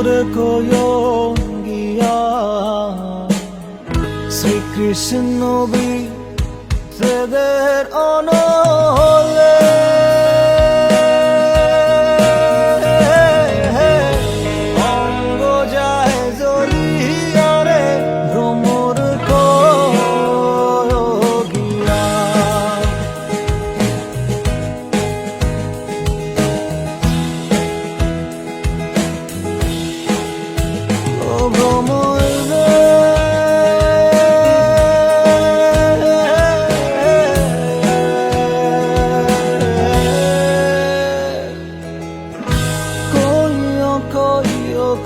মোর কয়ন গিয়া শ্রীকৃষ্ণ বিচ্ছেদের অনলে অঙ্গ যায় জ্বলিয়া রে ভ্রমর গিয়া ও ভ্রমর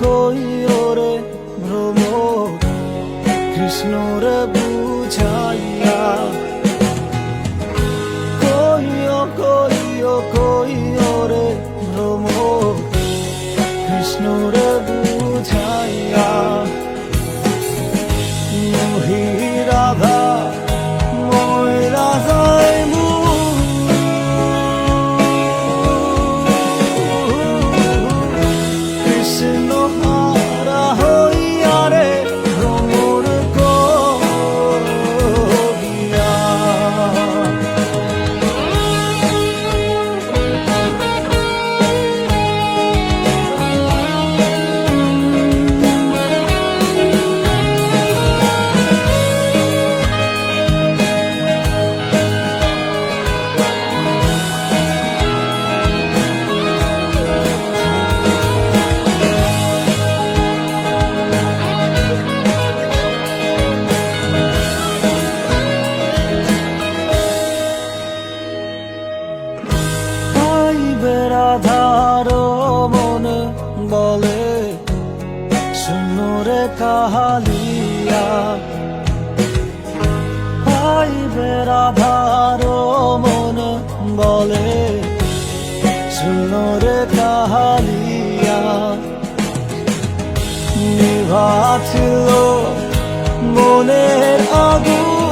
কইও রে ভ্রমর কৃষ্ণ রে বুঝাইয়া কইও রে ভ্রমর কৃষ্ণ রে বুঝাইয়া মোহি রাধা মই রাধাই কৃষ্ণ হারা হইয়া রে ভ্রমর গিয়া রাধার মন বলে শূন্য রে কাহালিয়া পাইবে রাধার মন বলে শূন্য রে কাহালিয়া নিভাছিল মনের আগুন